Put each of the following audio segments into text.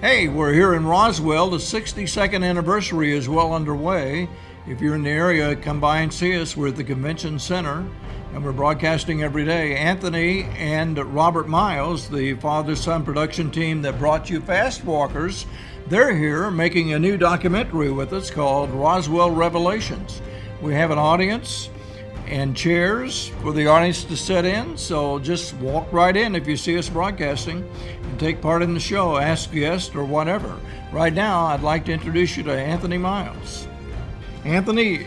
Hey, we're here in Roswell. The 62nd anniversary is well underway. If you're in the area, come by and see us. We're at the Convention Center, and we're broadcasting every day. Anthony and Robert Miles, the father-son production team that brought you Fast Walkers, they're here making a new documentary with us called Roswell Revelations. We have an audience and chairs for the audience to sit in, so just walk right in if you see us broadcasting and take part in the show, ask guests or whatever. Right now, I'd like to introduce you to Anthony Miles. Anthony,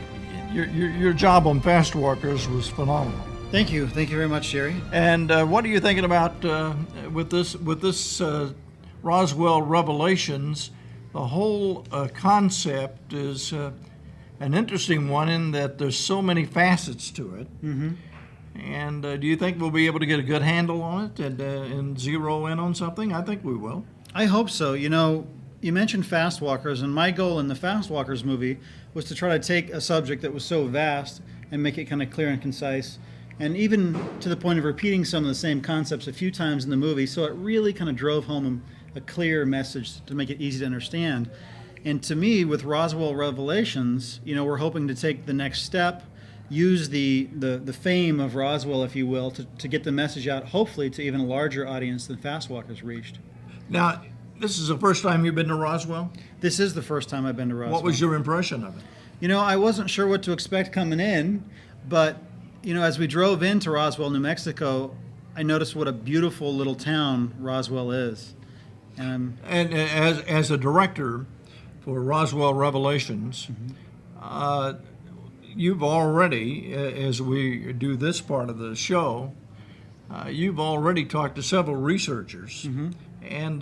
your job on Fast Walkers was phenomenal. Thank you very much, Jerry. And what are you thinking about with this Roswell Revelations? The whole concept is an interesting one in that there's so many facets to it. Mm-hmm. And do you think we'll be able to get a good handle on it and zero in on something? I think we will. I hope so. You know, you mentioned Fast Walkers, and my goal in the Fast Walkers movie was to try to take a subject that was so vast and make it kind of clear and concise, and even to the point of repeating some of the same concepts a few times in the movie, so it really kind of drove home a clear message to make it easy to understand. And to me, with Roswell Revelations, you know, we're hoping to take the next step, use the fame of Roswell, if you will, to get the message out, hopefully, to even a larger audience than Fast Walkers reached. Now, this is the first time you've been to Roswell? This is the first time I've been to Roswell. What was your impression of it? You know, I wasn't sure what to expect coming in, but, you know, as we drove into Roswell, New Mexico, I noticed what a beautiful little town Roswell is. And as a director for Roswell Revelations, you've already, as we do this part of the show, you've already talked to several researchers. Mm-hmm. And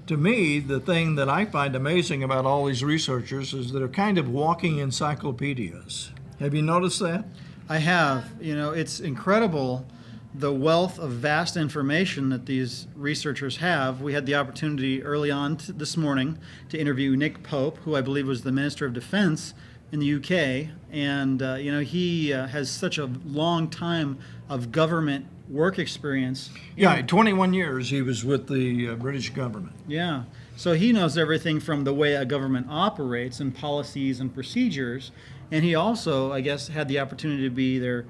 to me, the thing that I find amazing about all these researchers is they're kind of walking encyclopedias. Have you noticed that? I have. You know, it's incredible the wealth of vast information that these researchers have. We had the opportunity early on this morning to interview Nick Pope, who I believe was the Minister of Defense in the UK, and you know, he has such a long time of government work experience. Yeah, 21 years he was with the British government. Yeah, so he knows everything from the way a government operates and policies and procedures, and he also, I guess, had the opportunity to be their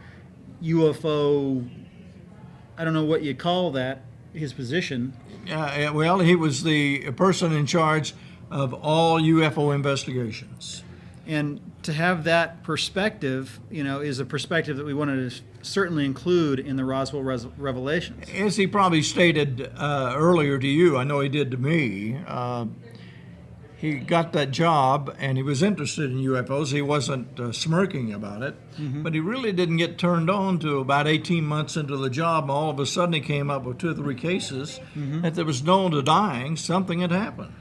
UFO, I don't know what you call that, his position. Well, he was the person in charge of all UFO investigations. And to have that perspective, you know, is a perspective that we wanted to certainly include in the Roswell Revelations. As he probably stated earlier to you, I know he did to me, he got that job and he was interested in UFOs. He wasn't smirking about it, but he really didn't get turned on to about 18 months into the job. All of a sudden he came up with 2 or 3 cases that there was known to dying, something had happened.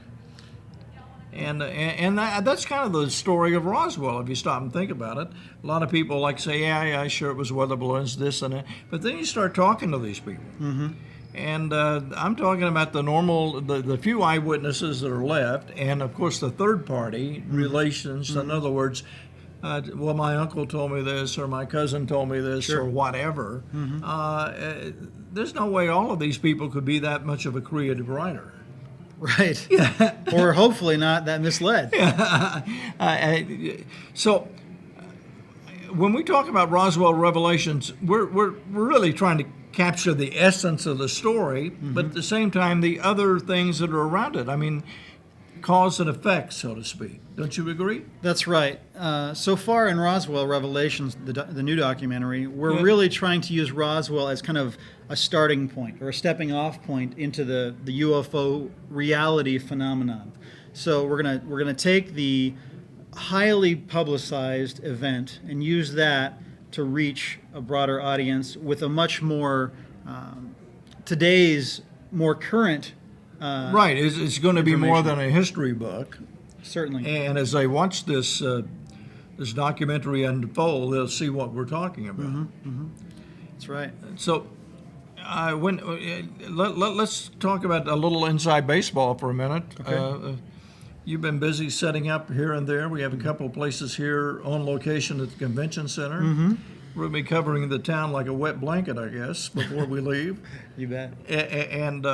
And that's kind of the story of Roswell, if you stop and think about it. A lot of people like say, yeah, sure, it was weather balloons, this and that. But then you start talking to these people. And I'm talking about the few eyewitnesses that are left, and of course the third-party relations. In other words, well, my uncle told me this, or my cousin told me this, or whatever. There's no way all of these people could be that much of a creative writer. Right. Yeah. Or hopefully not that misled. So when we talk about Roswell Revelations, we're really trying to capture the essence of the story, but at the same time, the other things that are around it. I mean, cause and effect, so to speak. Don't you agree? That's right. So far in Roswell Revelations, the new documentary, we're really trying to use Roswell as kind of a starting point or a stepping off point into the UFO reality phenomenon. So we're gonna take the highly publicized event and use that to reach a broader audience with a much more today's more current. Right, it's going to be more than a history book. Certainly. And as they watch this documentary unfold, they'll see what we're talking about. That's right. So, let's talk about a little inside baseball for a minute. Okay. You've been busy setting up here and there. We have a couple of places here on location at the Convention Center. We'll be covering the town like a wet blanket, I guess, before we leave. You bet. And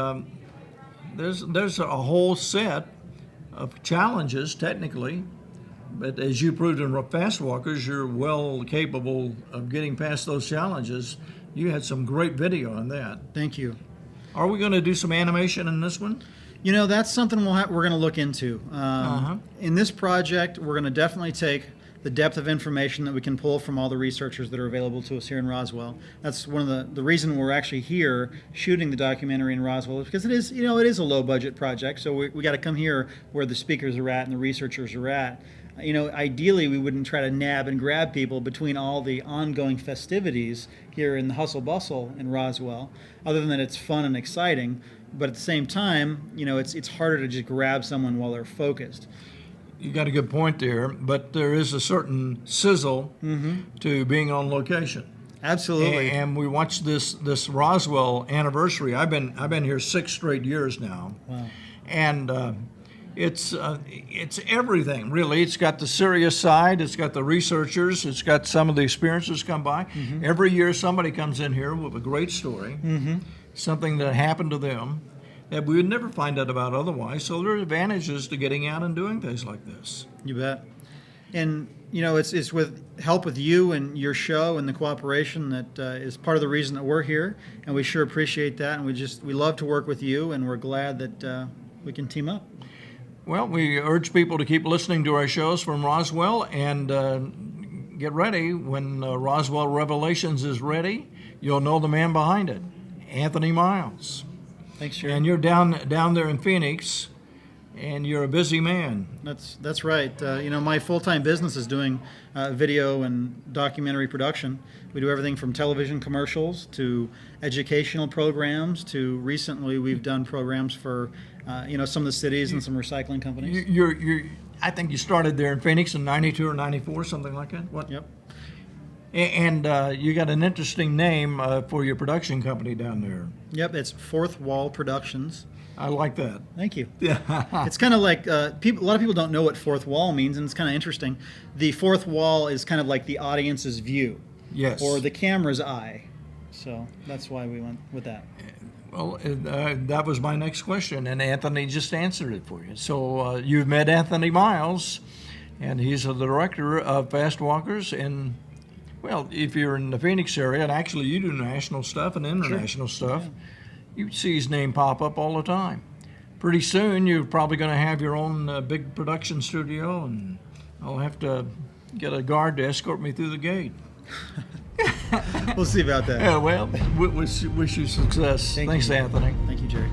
there's a whole set of challenges technically, but as you proved in Fast Walkers, you're well capable of getting past those challenges. You had some great video on that. Thank you. Are we going to do some animation in this one? You know, that's something we're going to look into. In this project, we're going to definitely take the depth of information that we can pull from all the researchers that are available to us here in Roswell. That's one of the reason we're actually here shooting the documentary in Roswell, is because it is a low budget project. So we got to come here where the speakers are at and the researchers are at. Ideally, we wouldn't try to nab and grab people between all the ongoing festivities here in the hustle bustle in Roswell, other than that it's fun and exciting. But at the same time, it's harder to just grab someone while they're focused. You got a good point there, but there is a certain sizzle to being on location. Absolutely. And we watched this Roswell anniversary. I've been here 6 straight years now. Wow. And it's everything really. It's got the serious side. It's got the researchers. It's got some of the experiencers come by. Every year somebody comes in here with a great story, something that happened to them that we would never find out about otherwise. So there are advantages to getting out and doing things like this. You bet. And it's with help with you and your show and the cooperation that is part of the reason that we're here, and we sure appreciate that. And we love to work with you, and we're glad that we can team up. Well, we urge people to keep listening to our shows from Roswell, and get ready. When Roswell Revelations is ready, you'll know the man behind it, Anthony Miles. Thanks, Jerry. And you're down there in Phoenix, and you're a busy man. That's right. My full-time business is doing video and documentary production. We do everything from television commercials to educational programs to recently we've done programs for some of the cities and some recycling companies. I think you started there in Phoenix in '92 or '94, something like that. What? Yep. And you got an interesting name for your production company down there. Yep, it's Fourth Wall Productions. I like that. Thank you. Yeah. It's kind of like a lot of people don't know what fourth wall means, and it's kind of interesting. The fourth wall is kind of like the audience's view, Yes. or the camera's eye. So that's why we went with that. Well, that was my next question, and Anthony just answered it for you. So you've met Anthony Miles, and he's the director of Fast Walkers. And, well, if you're in the Phoenix area, and actually you do national stuff and international stuff, you see his name pop up all the time. Pretty soon, you're probably going to have your own big production studio, and I'll have to get a guard to escort me through the gate. We'll see about that. Yeah, well, wish you success. Thanks, Anthony. Thank you, Jerry.